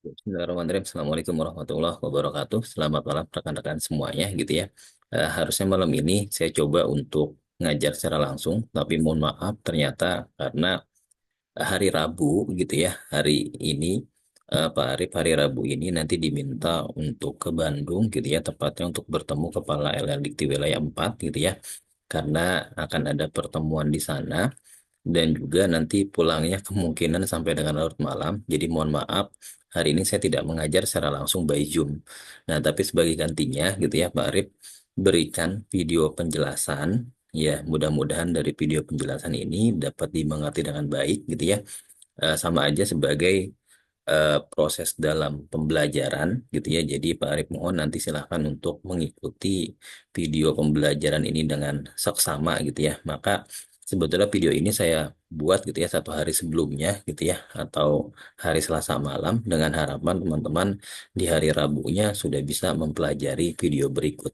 Bismillahirrahmanirrahim. Assalamualaikum warahmatullahi wabarakatuh. Selamat malam rekan-rekan semuanya gitu ya. Harusnya malam ini saya coba untuk ngajar secara langsung, tapi mohon maaf ternyata karena hari Rabu gitu ya, hari ini Pak Arif hari Rabu ini nanti diminta untuk ke Bandung gitu ya, tepatnya untuk bertemu Kepala LL Dikti Wilayah 4 gitu ya, karena akan ada pertemuan di sana dan juga nanti pulangnya kemungkinan sampai dengan larut malam. Jadi mohon maaf, hari ini saya tidak mengajar secara langsung by Zoom. Nah, tapi sebagai gantinya gitu ya Pak Arif, berikan video penjelasan. Ya, mudah-mudahan dari video penjelasan ini dapat dimengerti dengan baik gitu ya. Sama aja sebagai proses dalam pembelajaran gitu ya. Jadi Pak Arif mohon nanti silahkan untuk mengikuti video pembelajaran ini dengan seksama gitu ya. Maka sebetulnya video ini saya buat gitu ya 1 hari sebelumnya gitu ya, atau hari Selasa malam, dengan harapan teman-teman di hari Rabunya sudah bisa mempelajari video berikut.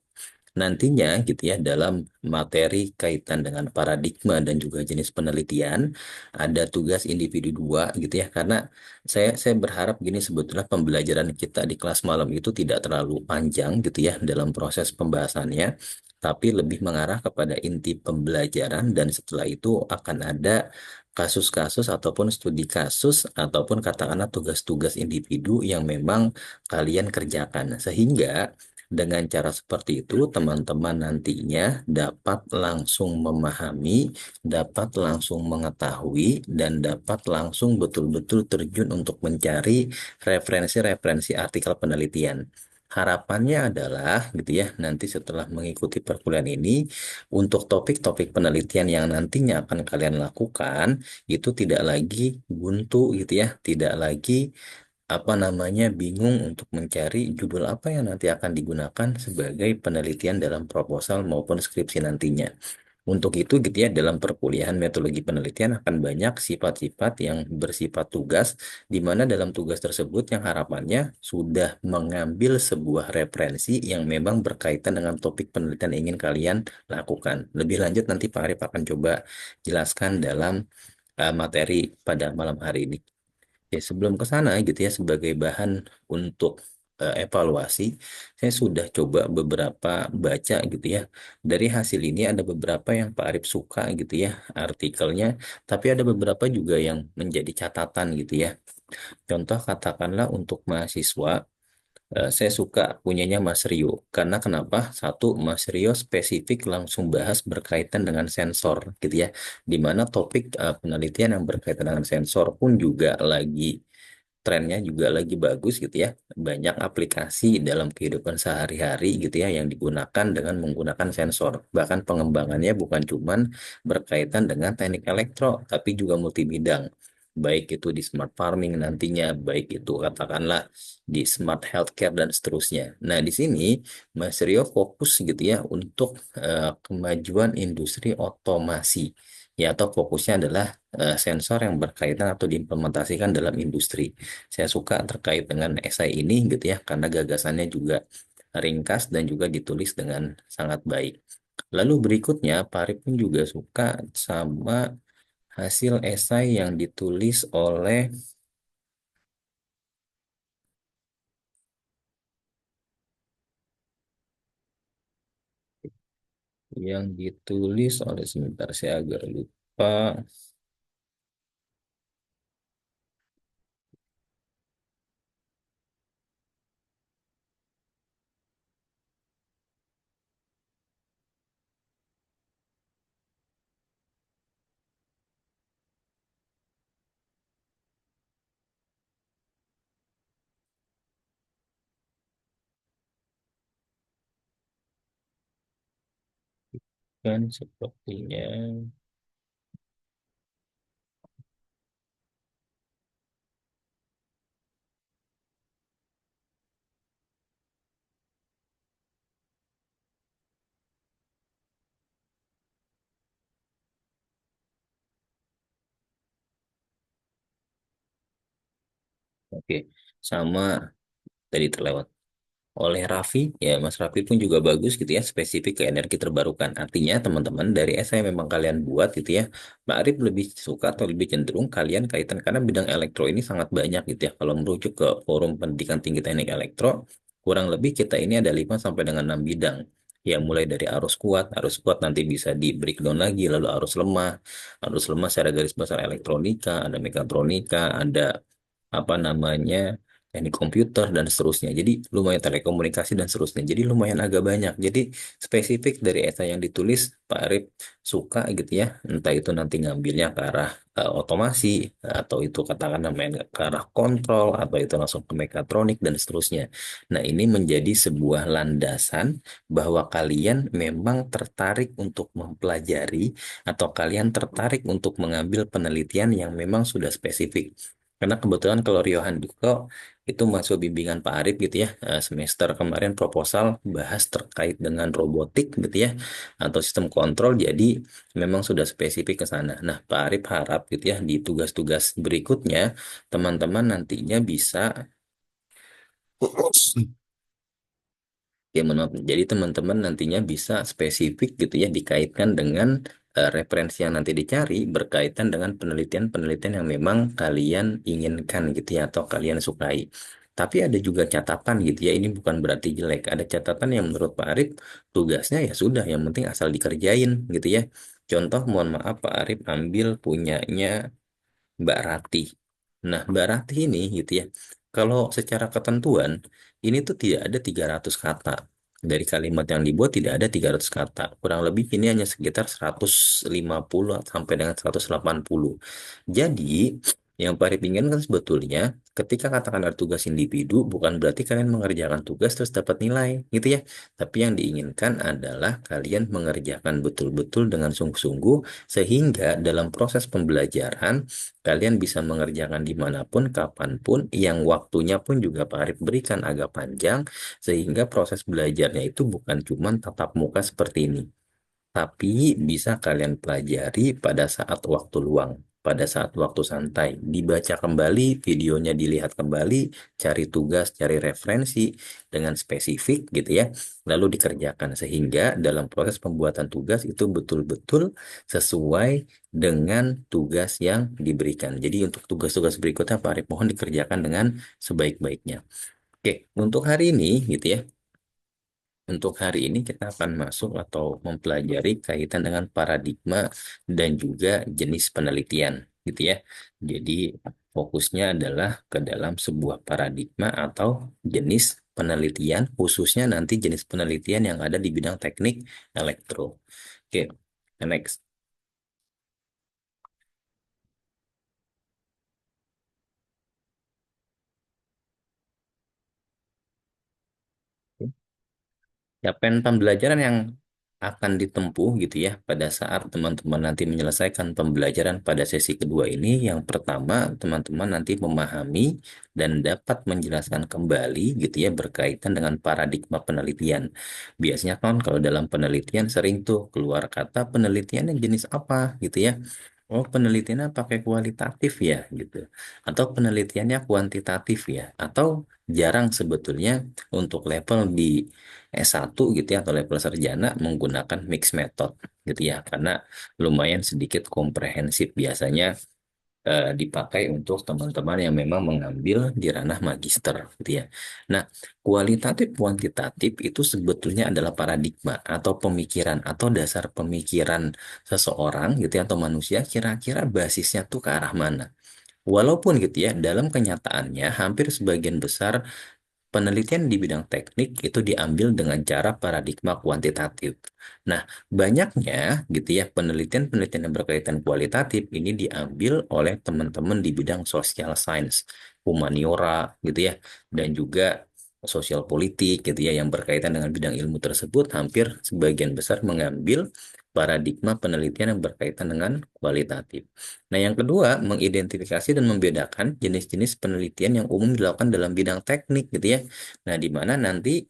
Nantinya gitu ya, dalam materi kaitan dengan paradigma dan juga jenis penelitian ada tugas individu dua gitu ya, karena saya berharap gini, sebetulnya pembelajaran kita di kelas malam itu tidak terlalu panjang gitu ya dalam proses pembahasannya, tapi lebih mengarah kepada inti pembelajaran, dan setelah itu akan ada kasus-kasus ataupun studi kasus ataupun katakanlah tugas-tugas individu yang memang kalian kerjakan, sehingga dengan cara seperti itu, teman-teman nantinya dapat langsung memahami, dapat langsung mengetahui, dan dapat langsung betul-betul terjun untuk mencari referensi-referensi artikel penelitian. Harapannya adalah gitu ya, nanti setelah mengikuti perkuliahan ini, untuk topik-topik penelitian yang nantinya akan kalian lakukan, itu tidak lagi buntu gitu ya, tidak lagi apa namanya bingung untuk mencari judul apa yang nanti akan digunakan sebagai penelitian dalam proposal maupun skripsi nantinya. Untuk itu gitu ya, dalam perkuliahan metodologi penelitian akan banyak sifat-sifat yang bersifat tugas, di mana dalam tugas tersebut yang harapannya sudah mengambil sebuah referensi yang memang berkaitan dengan topik penelitian yang ingin kalian lakukan. Lebih lanjut nanti Pak Arif akan coba jelaskan dalam materi pada malam hari ini. Ya, sebelum ke sana gitu ya, sebagai bahan untuk evaluasi, saya sudah coba beberapa baca gitu ya. Dari hasil ini ada beberapa yang Pak Arif suka gitu ya artikelnya, tapi ada beberapa juga yang menjadi catatan gitu ya. Contoh katakanlah untuk mahasiswa, saya suka punyanya Mas Rio. Karena kenapa? Satu, Mas Rio spesifik langsung bahas berkaitan dengan sensor gitu ya. Di mana topik penelitian yang berkaitan dengan sensor pun juga lagi trennya juga lagi bagus gitu ya. Banyak aplikasi dalam kehidupan sehari-hari gitu ya yang digunakan dengan menggunakan sensor. Bahkan pengembangannya bukan cuman berkaitan dengan teknik elektro, tapi juga multibidang. Baik itu di smart farming nantinya, baik itu katakanlah di smart healthcare dan seterusnya. Nah, di sini Mas Rio fokus gitu ya untuk kemajuan industri otomasi. Ya, atau fokusnya adalah sensor yang berkaitan atau diimplementasikan dalam industri. Saya suka terkait dengan esai ini gitu ya, karena gagasannya juga ringkas dan juga ditulis dengan sangat baik. Lalu berikutnya, Pak Arif pun juga suka sama hasil esai yang ditulis oleh sebentar saya agak lupa. Kan sepertinya. Oke, sama tadi terlewat. oleh Raffi, ya Mas Raffi pun juga bagus gitu ya, spesifik ke energi terbarukan. Artinya teman-teman dari esai yang memang kalian buat gitu ya, Pak Arif lebih suka atau lebih cenderung kalian kaitan karena bidang elektro ini sangat banyak gitu ya. Kalau merujuk ke Forum Pendidikan Tinggi Teknik Elektro, kurang lebih kita ini ada 5 sampai dengan 6 bidang. Ya mulai dari arus kuat nanti bisa di breakdown lagi, lalu arus lemah secara garis besar elektronika, ada mekatronika, ada apa namanya teknik komputer dan seterusnya. Jadi lumayan telekomunikasi dan seterusnya. Jadi lumayan agak banyak. Jadi spesifik dari esai yang ditulis Pak Arif suka gitu ya. Entah itu nanti ngambilnya ke arah otomasi atau itu katakan namanya ke arah kontrol atau itu langsung ke mekatronik dan seterusnya. Nah, ini menjadi sebuah landasan bahwa kalian memang tertarik untuk mempelajari atau kalian tertarik untuk mengambil penelitian yang memang sudah spesifik. Karena kebetulan kalau Rio Handiko itu masuk bimbingan Pak Arif gitu ya, semester kemarin proposal bahas terkait dengan robotik gitu ya, atau sistem kontrol, jadi memang sudah spesifik ke sana. Nah, Pak Arif harap gitu ya di tugas-tugas berikutnya teman-teman nantinya bisa ya, mohon maaf. Jadi teman-teman nantinya bisa spesifik gitu ya dikaitkan dengan referensi yang nanti dicari berkaitan dengan penelitian-penelitian yang memang kalian inginkan gitu ya atau kalian sukai. Tapi ada juga catatan gitu ya, ini bukan berarti jelek. Ada catatan yang menurut Pak Arif tugasnya ya sudah, yang penting asal dikerjain gitu ya. Contoh, mohon maaf Pak Arif ambil punyanya Mbak Rati. Nah, Mbak Rati ini gitu ya, kalau secara ketentuan, ini tuh tidak ada 300 kata. Dari kalimat yang dibuat tidak ada 300 kata. Kurang lebih ini hanya sekitar 150 sampai dengan 180. Jadi, yang Pak Arif inginkan sebetulnya, ketika katakan ada tugas individu, bukan berarti kalian mengerjakan tugas terus dapat nilai, gitu ya. Tapi yang diinginkan adalah kalian mengerjakan betul-betul dengan sungguh-sungguh, sehingga dalam proses pembelajaran, kalian bisa mengerjakan dimanapun, kapanpun, yang waktunya pun juga Pak Arif berikan agak panjang, sehingga proses belajarnya itu bukan cuma tatap muka seperti ini, tapi bisa kalian pelajari pada saat waktu luang, pada saat waktu santai, dibaca kembali, videonya dilihat kembali, cari tugas, cari referensi dengan spesifik gitu ya, lalu dikerjakan sehingga dalam proses pembuatan tugas itu betul-betul sesuai dengan tugas yang diberikan. Jadi untuk tugas-tugas berikutnya Pak Arif mohon dikerjakan dengan sebaik-baiknya. Oke, untuk hari ini gitu ya. Untuk hari ini kita akan masuk atau mempelajari kaitan dengan paradigma dan juga jenis penelitian, gitu ya. Jadi fokusnya adalah ke dalam sebuah paradigma atau jenis penelitian, khususnya nanti jenis penelitian yang ada di bidang teknik elektro. Oke, next. Ya, pen pembelajaran yang akan ditempuh gitu ya pada saat teman-teman nanti menyelesaikan pembelajaran pada sesi kedua ini, yang pertama teman-teman nanti memahami dan dapat menjelaskan kembali gitu ya berkaitan dengan paradigma penelitian. Biasanya kan kalau dalam penelitian sering tuh keluar kata penelitian yang jenis apa gitu ya. Oh, penelitiannya pakai kualitatif ya gitu. Atau penelitiannya kuantitatif ya. Atau jarang sebetulnya untuk level di S1 gitu ya atau level sarjana menggunakan mixed method gitu ya, karena lumayan sedikit komprehensif biasanya dipakai untuk teman-teman yang memang mengambil di ranah magister gitu ya. Nah, kualitatif kuantitatif itu sebetulnya adalah paradigma atau pemikiran atau dasar pemikiran seseorang gitu ya atau manusia, kira-kira basisnya tuh ke arah mana. Walaupun gitu ya, dalam kenyataannya hampir sebagian besar penelitian di bidang teknik itu diambil dengan cara paradigma kuantitatif. Nah, banyaknya gitu ya penelitian-penelitian yang berkaitan kualitatif ini diambil oleh teman-teman di bidang social science, humaniora gitu ya, dan juga sosial politik gitu ya yang berkaitan dengan bidang ilmu tersebut hampir sebagian besar mengambil paradigma penelitian yang berkaitan dengan kualitatif. Nah, yang kedua, mengidentifikasi dan membedakan jenis-jenis penelitian yang umum dilakukan dalam bidang teknik gitu ya. Nah, di mana nanti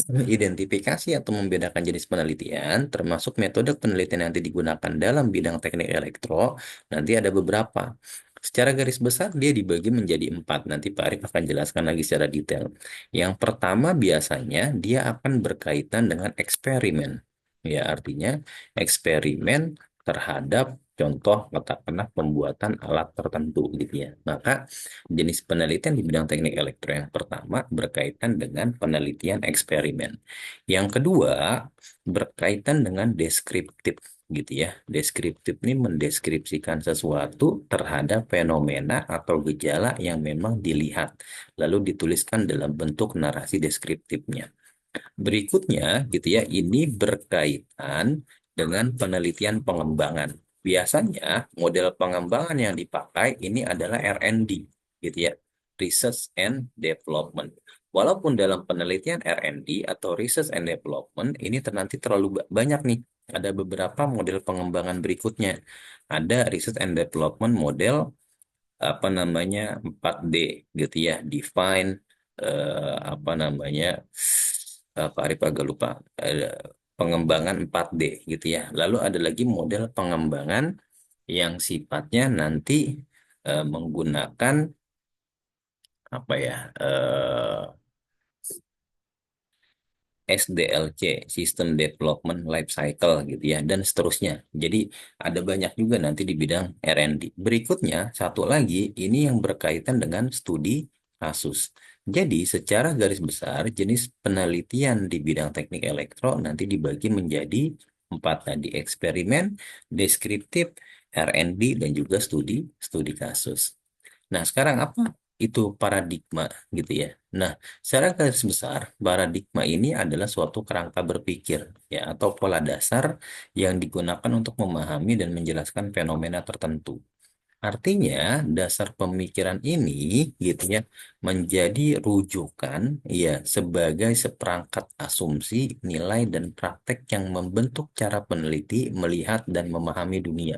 identifikasi atau membedakan jenis penelitian, termasuk metode penelitian yang nanti digunakan dalam bidang teknik elektro, nanti ada beberapa. Secara garis besar dia dibagi menjadi empat. Nanti Pak Arif akan jelaskan lagi secara detail. Yang pertama biasanya dia akan berkaitan dengan eksperimen. Ya, artinya eksperimen terhadap contoh katakanlah pembuatan alat tertentu gitu ya. Maka jenis penelitian di bidang teknik elektro yang pertama berkaitan dengan penelitian eksperimen. Yang kedua berkaitan dengan deskriptif gitu ya. Deskriptif ini mendeskripsikan sesuatu terhadap fenomena atau gejala yang memang dilihat, lalu dituliskan dalam bentuk narasi deskriptifnya. Berikutnya gitu ya, ini berkaitan dengan penelitian pengembangan. Biasanya model pengembangan yang dipakai ini adalah R&D gitu ya, Research and Development. Walaupun dalam penelitian R&D atau Research and Development ini nanti terlalu banyak nih. Ada beberapa model pengembangan berikutnya. Ada Research and Development model apa namanya 4D gitu ya, define apa namanya Pak Arif agak lupa pengembangan 4D gitu ya. Lalu ada lagi model pengembangan yang sifatnya nanti menggunakan apa ya SDLC, System Development Life Cycle gitu ya, dan seterusnya. Jadi ada banyak juga nanti di bidang R&D. Berikutnya, satu lagi, ini yang berkaitan dengan studi kasus. Jadi secara garis besar, jenis penelitian di bidang teknik elektro nanti dibagi menjadi empat tadi, eksperimen, deskriptif, R&D, dan juga studi kasus. Nah, sekarang apa itu paradigma gitu ya? Nah, secara garis besar, paradigma ini adalah suatu kerangka berpikir ya atau pola dasar yang digunakan untuk memahami dan menjelaskan fenomena tertentu. Artinya, dasar pemikiran ini gitu ya menjadi rujukan ya sebagai seperangkat asumsi, nilai dan praktek yang membentuk cara peneliti melihat dan memahami dunia.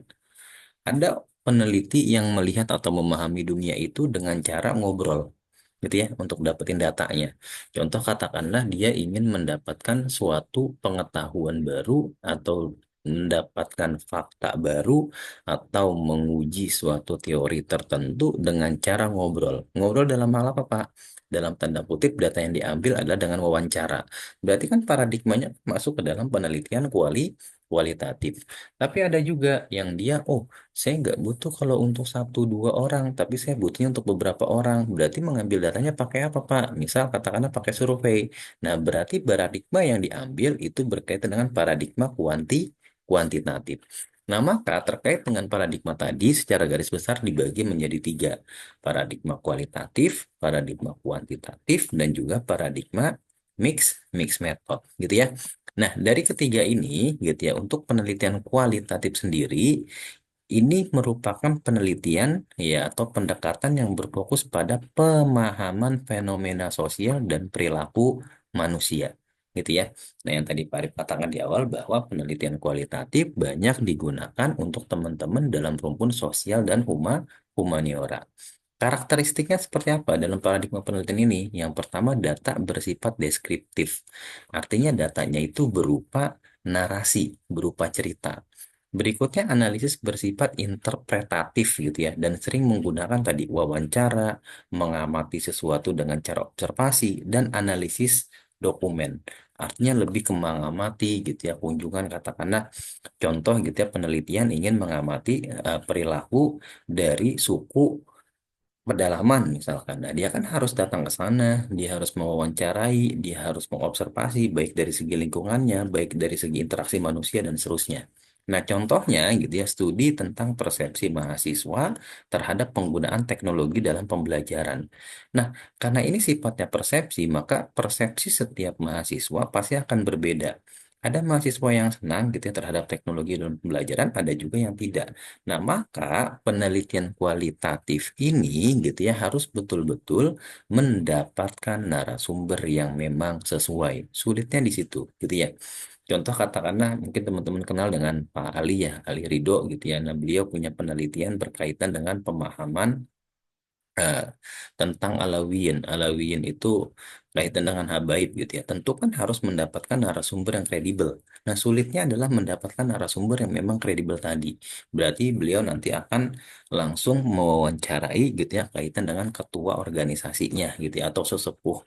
Ada peneliti yang melihat atau memahami dunia itu dengan cara ngobrol, gitu ya, untuk dapetin datanya. Contoh katakanlah dia ingin mendapatkan suatu pengetahuan baru atau mendapatkan fakta baru atau menguji suatu teori tertentu dengan cara ngobrol. Ngobrol dalam hal apa, Pak? Dalam tanda kutip data yang diambil adalah dengan wawancara. Berarti kan paradigmanya masuk ke dalam penelitian kualitatif. Tapi ada juga yang dia, oh saya nggak butuh kalau untuk satu dua orang, tapi saya butuhnya untuk beberapa orang. Berarti mengambil datanya pakai apa, Pak? Misal katakanlah pakai survei. Nah, berarti paradigma yang diambil itu berkaitan dengan paradigma kuantitatif. Nah, maka terkait dengan paradigma tadi secara garis besar dibagi menjadi tiga. Paradigma kualitatif, paradigma kuantitatif, dan juga paradigma mix method gitu ya. Nah, dari ketiga ini gitu ya, untuk penelitian kualitatif sendiri ini merupakan penelitian ya atau pendekatan yang berfokus pada pemahaman fenomena sosial dan perilaku manusia. Gitu ya. Nah, yang tadi Pak Arif katakan di awal bahwa penelitian kualitatif banyak digunakan untuk teman-teman dalam rumpun sosial dan humaniora. Karakteristiknya seperti apa dalam paradigma penelitian ini? Yang pertama, data bersifat deskriptif. Artinya datanya itu berupa narasi, berupa cerita. Berikutnya analisis bersifat interpretatif gitu ya dan sering menggunakan tadi wawancara, mengamati sesuatu dengan cara observasi dan analisis dokumen. Artinya lebih ke mengamati gitu ya kunjungan katakanlah contoh gitu ya penelitian ingin mengamati perilaku dari suku pedalaman misalkan. Nah, dia kan harus datang ke sana, dia harus mewawancarai, dia harus mengobservasi baik dari segi lingkungannya, baik dari segi interaksi manusia dan seterusnya. Nah, contohnya gitu ya, studi tentang persepsi mahasiswa terhadap penggunaan teknologi dalam pembelajaran. Nah, karena ini sifatnya persepsi, maka persepsi setiap mahasiswa pasti akan berbeda. Ada mahasiswa yang senang gitu ya terhadap teknologi dalam pembelajaran, ada juga yang tidak. Nah, maka penelitian kualitatif ini gitu ya harus betul-betul mendapatkan narasumber yang memang sesuai. Sulitnya di situ gitu ya. Contoh katakanlah mungkin teman-teman kenal dengan Pak Ali ya, Ali Ridho gitu ya. Nah, beliau punya penelitian berkaitan dengan pemahaman Nah, tentang Alawiyin. Alawiyin itu kaitan dengan habaib gitu ya. Tentu kan harus mendapatkan narasumber yang kredibel. Nah, sulitnya adalah mendapatkan narasumber yang memang kredibel tadi. Berarti beliau nanti akan langsung mewawancarai gitu ya kaitan dengan ketua organisasinya gitu ya atau sesepuh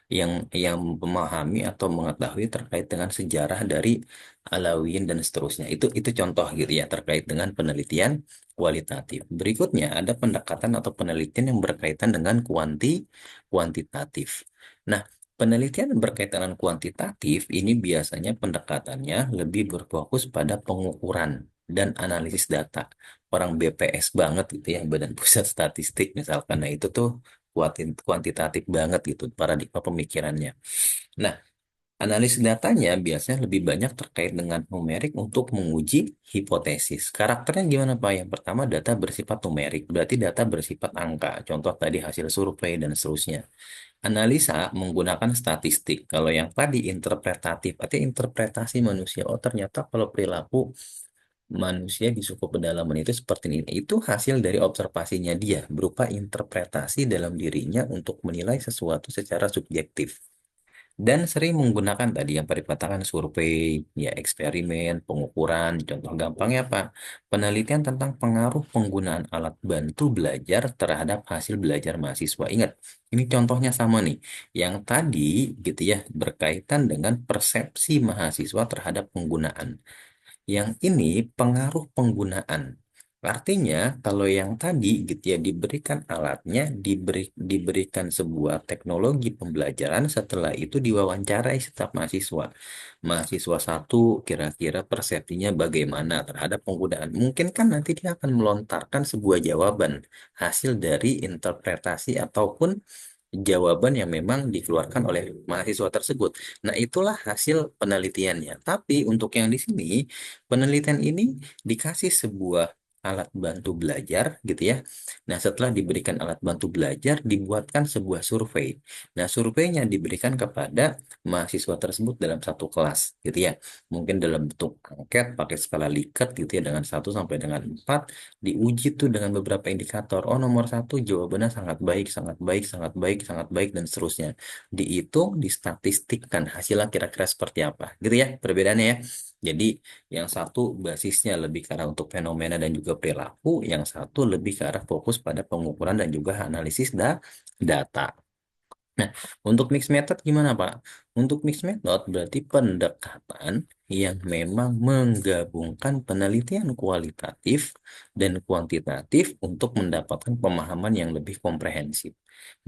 yang memahami atau mengetahui terkait dengan sejarah dari Alawiyin dan seterusnya. Itu contoh gitu ya terkait dengan penelitian kualitatif. Berikutnya ada pendekatan atau penelitian yang berkaitan dengan kuantitatif. Nah, penelitian yang berkaitan dengan kuantitatif ini biasanya pendekatannya lebih berfokus pada pengukuran dan analisis data. Orang BPS banget gitu ya, Badan Pusat Statistik misalkan. Nah, itu tuh kuantitatif banget gitu paradigma pemikirannya. Nah, analisis datanya biasanya lebih banyak terkait dengan numerik untuk menguji hipotesis. Karakternya gimana Pak? Yang pertama data bersifat numerik, berarti data bersifat angka. Contoh tadi hasil survei dan seterusnya. Analisa menggunakan statistik. Kalau yang tadi interpretatif, artinya interpretasi manusia. Oh ternyata kalau perilaku manusia di suku pedalaman itu seperti ini. Itu hasil dari observasinya dia, berupa interpretasi dalam dirinya untuk menilai sesuatu secara subjektif. Dan sering menggunakan tadi yang tadi katakan survei, ya eksperimen, pengukuran. Contoh gampangnya apa? Penelitian tentang pengaruh penggunaan alat bantu belajar terhadap hasil belajar mahasiswa. Ingat, ini contohnya sama nih. Yang tadi gitu ya berkaitan dengan persepsi mahasiswa terhadap penggunaan. Yang ini pengaruh penggunaan. Artinya, kalau yang tadi gitu ya diberikan alatnya, diberikan sebuah teknologi pembelajaran, setelah itu diwawancarai setiap mahasiswa. Mahasiswa satu kira-kira persepsinya bagaimana terhadap penggunaan. Mungkin kan nanti dia akan melontarkan sebuah jawaban hasil dari interpretasi ataupun jawaban yang memang dikeluarkan oleh mahasiswa tersebut. Nah, itulah hasil penelitiannya. Tapi untuk yang di sini, penelitian ini dikasih sebuah alat bantu belajar gitu ya. Nah, setelah diberikan alat bantu belajar, dibuatkan sebuah survei. Nah, surveinya diberikan kepada mahasiswa tersebut dalam satu kelas gitu ya. Mungkin dalam bentuk angket pakai skala Likert gitu ya dengan 1 sampai dengan 4 diuji tuh dengan beberapa indikator. Oh, nomor satu jawabannya sangat baik, sangat baik, sangat baik, sangat baik, dan seterusnya. Dihitung, distatistikkan hasilnya kira-kira seperti apa. Gitu ya perbedaannya ya. Jadi yang satu basisnya lebih ke arah untuk fenomena dan juga perilaku, yang satu lebih ke arah fokus pada pengukuran dan juga analisis data. Nah, untuk mixed method gimana, Pak? Untuk mixed method berarti pendekatan yang memang menggabungkan penelitian kualitatif dan kuantitatif untuk mendapatkan pemahaman yang lebih komprehensif.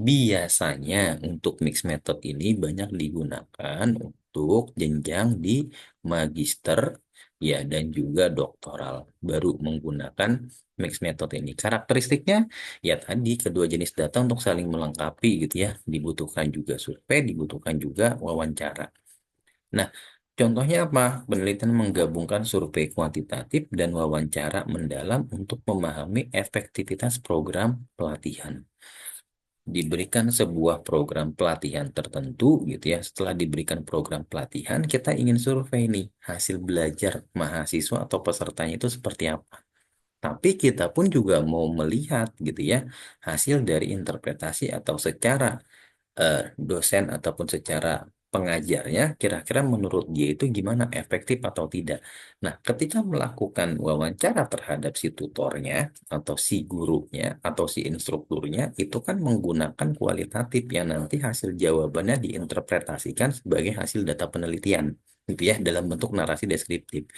Biasanya untuk mixed method ini banyak digunakan untuk jenjang di magister ya dan juga doktoral. Baru menggunakan mixed method ini. Karakteristiknya ya tadi kedua jenis data untuk saling melengkapi gitu ya. Dibutuhkan juga survei, dibutuhkan juga wawancara. Nah, contohnya apa? Penelitian menggabungkan survei kuantitatif dan wawancara mendalam untuk memahami efektivitas program pelatihan. Diberikan sebuah program pelatihan tertentu gitu ya. Setelah diberikan program pelatihan, kita ingin survei nih hasil belajar mahasiswa atau pesertanya itu seperti apa. Tapi kita pun juga mau melihat gitu ya hasil dari interpretasi atau secara dosen ataupun secara pengajarnya kira-kira menurut dia itu gimana efektif atau tidak. Nah, ketika melakukan wawancara terhadap si tutornya atau si gurunya atau si instrukturnya itu kan menggunakan kualitatif yang nanti hasil jawabannya diinterpretasikan sebagai hasil data penelitian gitu ya dalam bentuk narasi deskriptif.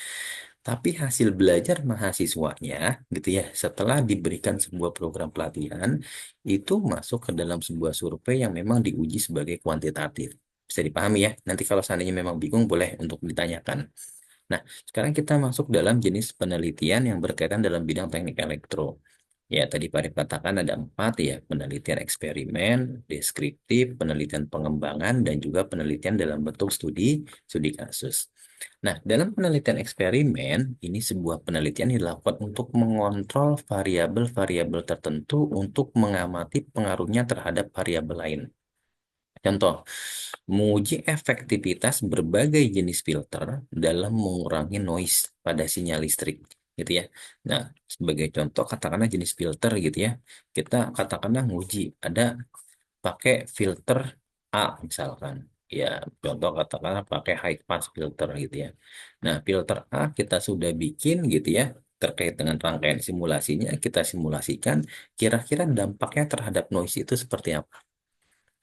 Tapi hasil belajar mahasiswanya gitu ya setelah diberikan sebuah program pelatihan itu masuk ke dalam sebuah survei yang memang diuji sebagai kuantitatif. Bisa dipahami ya. Nanti kalau seandainya memang bingung boleh untuk ditanyakan. Nah, sekarang kita masuk dalam jenis penelitian yang berkaitan dalam bidang teknik elektro. Ya, tadi Pak Arif katakan ada 4 ya, penelitian eksperimen, deskriptif, penelitian pengembangan, dan juga penelitian dalam bentuk studi kasus. Nah, dalam penelitian eksperimen, ini sebuah penelitian yang dilakukan untuk mengontrol variabel-variabel tertentu untuk mengamati pengaruhnya terhadap variabel lain. Contoh, menguji efektivitas berbagai jenis filter dalam mengurangi noise pada sinyal listrik. gitu ya. Nah, sebagai contoh katakanlah jenis filter gitu ya. Kita katakanlah nguji ada pakai filter A misalkan. Ya, contoh katakanlah pakai high pass filter gitu ya. Nah, filter A kita sudah bikin gitu ya. Terkait dengan rangkaian simulasinya, kita simulasikan kira-kira dampaknya terhadap noise itu seperti apa.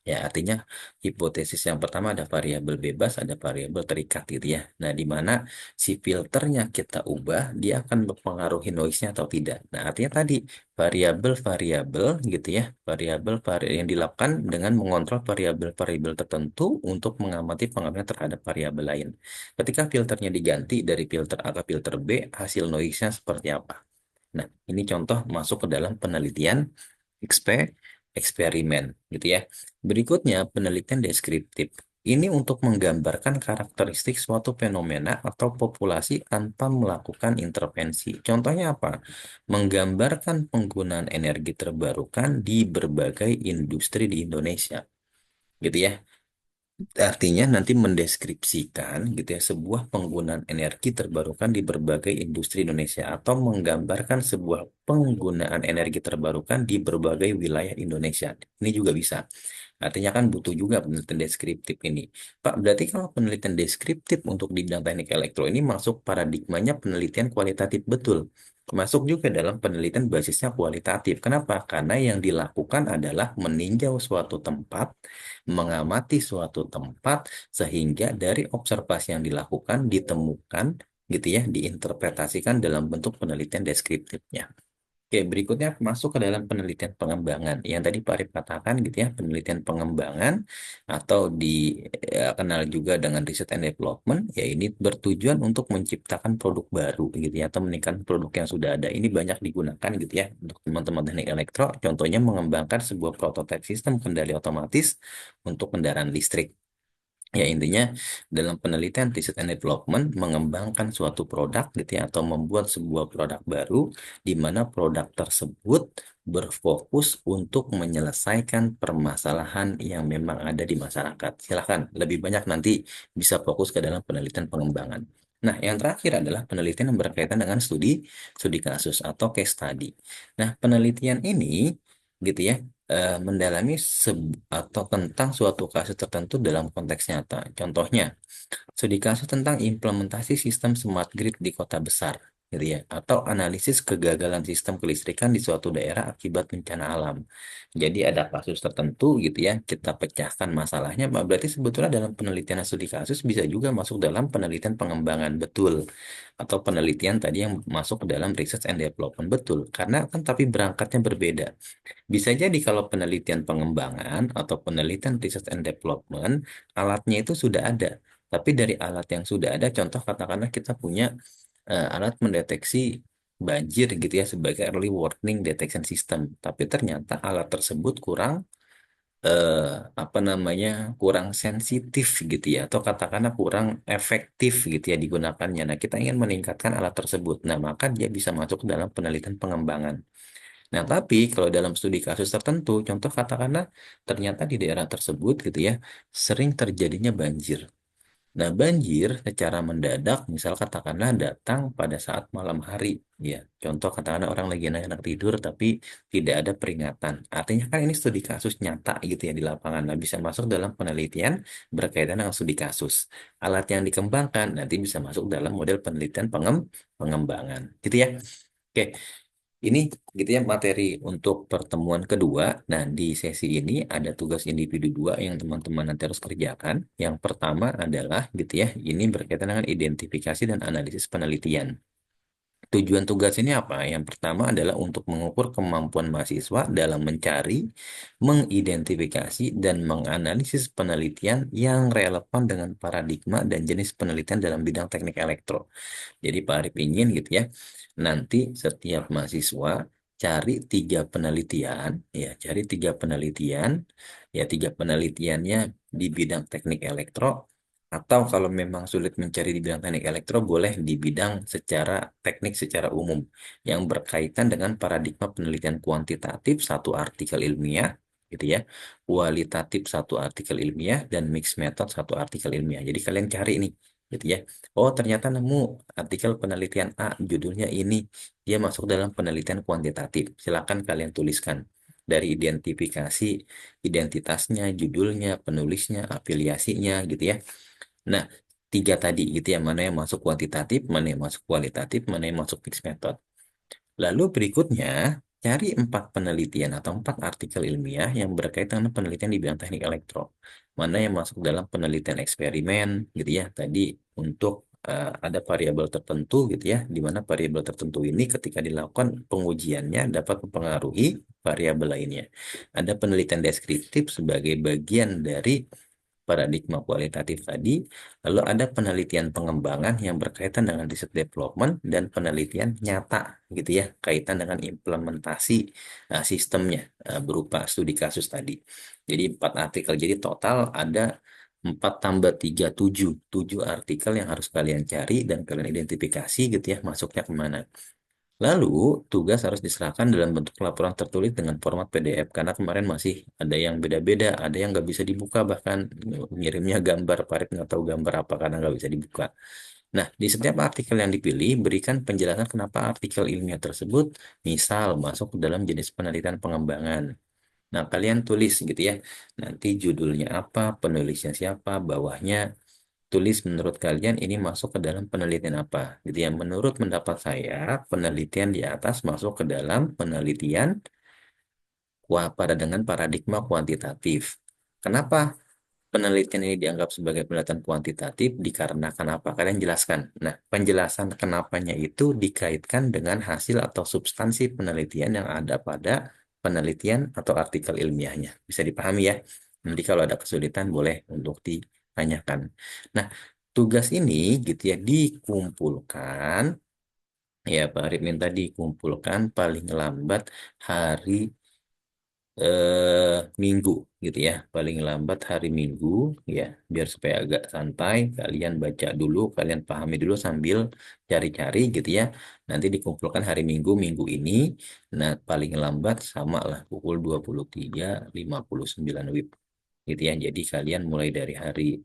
Ya, artinya hipotesis yang pertama ada variabel bebas, ada variabel terikat gitu ya. Nah, di mana si filternya kita ubah, dia akan mempengaruhi noise-nya atau tidak. Nah, artinya tadi variabel-variabel gitu ya, yang dilakukan dengan mengontrol variabel-variabel tertentu untuk mengamati pengaruhnya terhadap variabel lain. Ketika filternya diganti dari filter A ke filter B, hasil noise-nya seperti apa? Nah, ini contoh masuk ke dalam penelitian ekspe- eksperimen gitu ya. Berikutnya penelitian deskriptif. Ini untuk menggambarkan karakteristik suatu fenomena atau populasi tanpa melakukan intervensi. Contohnya apa? Menggambarkan penggunaan energi terbarukan di berbagai industri di Indonesia. Gitu ya. Artinya nanti mendeskripsikan gitu ya sebuah penggunaan energi terbarukan di berbagai industri Indonesia atau menggambarkan sebuah penggunaan energi terbarukan di berbagai wilayah Indonesia. Ini juga bisa. Artinya kan butuh juga penelitian deskriptif ini. Pak, berarti kalau penelitian deskriptif untuk di bidang teknik elektro ini masuk paradigmanya penelitian kualitatif betul. Masuk juga dalam penelitian basisnya kualitatif. Kenapa? Karena yang dilakukan adalah meninjau suatu tempat, mengamati suatu tempat, sehingga dari observasi yang dilakukan ditemukan gitu ya, diinterpretasikan dalam bentuk penelitian deskriptifnya. Oke, berikutnya masuk ke dalam penelitian pengembangan. Yang tadi Pak Arif katakan gitu ya, penelitian pengembangan atau dikenal juga dengan research and development, ya ini bertujuan untuk menciptakan produk baru gitu ya, atau meningkatkan produk yang sudah ada. Ini banyak digunakan gitu ya untuk teman-teman teknik elektro. Contohnya mengembangkan sebuah prototipe sistem kendali otomatis untuk kendaraan listrik. Ya, intinya dalam penelitian riset and development mengembangkan suatu produk gitu ya, atau membuat sebuah produk baru di mana produk tersebut berfokus untuk menyelesaikan permasalahan yang memang ada di masyarakat. Silahkan, lebih banyak nanti bisa fokus ke dalam penelitian pengembangan. Nah, yang terakhir adalah penelitian yang berkaitan dengan studi kasus atau case study. Nah, penelitian ini gitu ya mendalami atau tentang suatu kasus tertentu dalam konteks nyata. Contohnya, studi kasus tentang implementasi sistem smart grid di kota besar, gitu ya, atau analisis kegagalan sistem kelistrikan di suatu daerah akibat bencana alam. Jadi ada kasus tertentu gitu ya, kita pecahkan masalahnya. Berarti sebetulnya dalam penelitian studi kasus bisa juga masuk dalam penelitian pengembangan betul, atau penelitian tadi yang masuk ke dalam research and development betul, karena kan tapi berangkatnya berbeda. Bisa jadi kalau penelitian pengembangan atau penelitian research and development, alatnya itu sudah ada. Tapi dari alat yang sudah ada, contoh katakanlah kita punya alat mendeteksi banjir gitu ya sebagai early warning detection system. Tapi ternyata alat tersebut kurang eh, apa namanya kurang sensitif gitu ya atau katakanlah kurang efektif gitu ya digunakannya. Nah, kita ingin meningkatkan alat tersebut. Nah, maka dia bisa masuk ke dalam penelitian pengembangan. Nah, tapi kalau dalam studi kasus tertentu, contoh katakanlah ternyata di daerah tersebut gitu ya, sering terjadinya banjir. Nah, banjir secara mendadak, misal katakanlah datang pada saat malam hari, ya. Contoh katakanlah orang lagi enak-enak tidur, tapi tidak ada peringatan. Artinya kan ini studi kasus nyata gitu ya di lapangan. Nah, bisa masuk dalam penelitian berkaitan dengan studi kasus. Alat yang dikembangkan nanti bisa masuk dalam model penelitian pengembangan, gitu ya. Oke, ini gitu ya materi untuk pertemuan kedua. Nah, di sesi ini ada tugas individu dua yang teman-teman nanti harus kerjakan. Yang pertama adalah gitu ya, ini berkaitan dengan identifikasi dan analisis penelitian. Tujuan tugas ini apa? Yang pertama adalah untuk mengukur kemampuan mahasiswa dalam mencari, mengidentifikasi, dan menganalisis penelitian yang relevan dengan paradigma dan jenis penelitian dalam bidang teknik elektro. Jadi Pak Arif ingin gitu ya, nanti setiap mahasiswa cari tiga penelitian, ya tiga penelitiannya di bidang teknik elektro, atau kalau memang sulit mencari di bidang teknik elektro, boleh di bidang secara teknik secara umum, yang berkaitan dengan paradigma penelitian kuantitatif satu artikel ilmiah, gitu ya, kualitatif satu artikel ilmiah, dan mixed method satu artikel ilmiah. Jadi kalian cari nih gitu ya. Oh, ternyata nemu artikel penelitian A, judulnya ini, dia masuk dalam penelitian kuantitatif. Silakan kalian tuliskan dari identifikasi, identitasnya, judulnya, penulisnya, afiliasinya, gitu ya. Nah, tiga tadi gitu ya, mana yang masuk kuantitatif, mana yang masuk kualitatif, mana yang masuk mixed method. Lalu berikutnya, cari 4 penelitian atau 4 artikel ilmiah yang berkaitan dengan penelitian di bidang teknik elektro. Mana yang masuk dalam penelitian eksperimen, gitu ya. Tadi untuk ada variabel tertentu, gitu ya, di mana variabel tertentu ini ketika dilakukan pengujiannya dapat mempengaruhi variabel lainnya. Ada penelitian deskriptif sebagai bagian dari paradigma kualitatif tadi, lalu ada penelitian pengembangan yang berkaitan dengan riset development dan penelitian nyata gitu ya, kaitan dengan implementasi sistemnya berupa studi kasus tadi. Jadi 4 artikel, jadi total ada 4 tambah 3, 7. 7 artikel yang harus kalian cari dan kalian identifikasi gitu ya, masuknya kemana. Lalu, tugas harus diserahkan dalam bentuk laporan tertulis dengan format PDF, karena kemarin masih ada yang beda-beda, ada yang nggak bisa dibuka, bahkan ngirimnya gambar, Farid nggak tahu gambar apa karena nggak bisa dibuka. Nah, di setiap artikel yang dipilih, berikan penjelasan kenapa artikel ilmiah tersebut, misal, masuk ke dalam jenis penelitian pengembangan. Nah, kalian tulis gitu ya, nanti judulnya apa, penulisnya siapa, bawahnya tulis menurut kalian ini masuk ke dalam penelitian apa gitu ya. Menurut pendapat saya, penelitian di atas masuk ke dalam penelitian pada dengan paradigma kuantitatif. Kenapa penelitian ini dianggap sebagai penelitian kuantitatif? Dikarenakan apa? Kalian jelaskan. Nah, penjelasan kenapanya itu dikaitkan dengan hasil atau substansi penelitian yang ada pada penelitian atau artikel ilmiahnya. Bisa dipahami ya? Nanti kalau ada kesulitan boleh untuk ditanyakan. Nah, tugas ini gitu ya dikumpulkan, ya Pak Arif minta dikumpulkan paling lambat hari Minggu gitu ya, paling lambat hari Minggu ya, biar supaya agak santai, kalian baca dulu, kalian pahami dulu sambil cari-cari gitu ya. Nanti dikumpulkan hari Minggu minggu ini. Nah, paling lambat sama lah pukul 23.59 WIB gitu ya. Jadi kalian mulai dari hari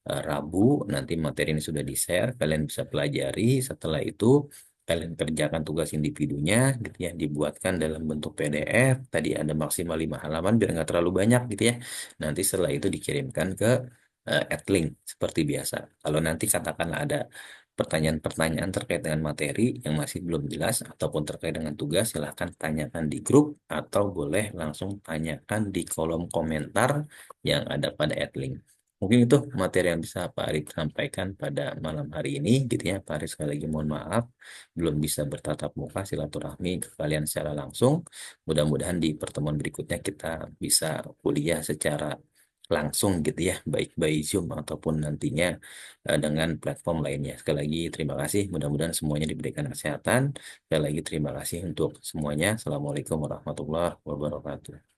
Rabu nanti materi ini sudah di-share, kalian bisa pelajari. Setelah itu kalian kerjakan tugas individunya gitu ya, dibuatkan dalam bentuk PDF. Tadi ada maksimal 5 halaman biar nggak terlalu banyak gitu ya. Nanti setelah itu dikirimkan ke Adlink seperti biasa. Kalau nanti katakanlah ada pertanyaan-pertanyaan terkait dengan materi yang masih belum jelas ataupun terkait dengan tugas, silahkan tanyakan di grup atau boleh langsung tanyakan di kolom komentar yang ada pada Adlink. Mungkin itu materi yang bisa Pak Arif sampaikan pada malam hari ini gitu ya. Pak Arif sekali lagi mohon maaf belum bisa bertatap muka silaturahmi ke kalian secara langsung. Mudah-mudahan di pertemuan berikutnya kita bisa kuliah secara langsung gitu ya, baik by Zoom ataupun nantinya dengan platform lainnya. Sekali lagi terima kasih, mudah-mudahan semuanya diberikan kesehatan. Sekali lagi terima kasih untuk semuanya. Assalamualaikum warahmatullahi wabarakatuh.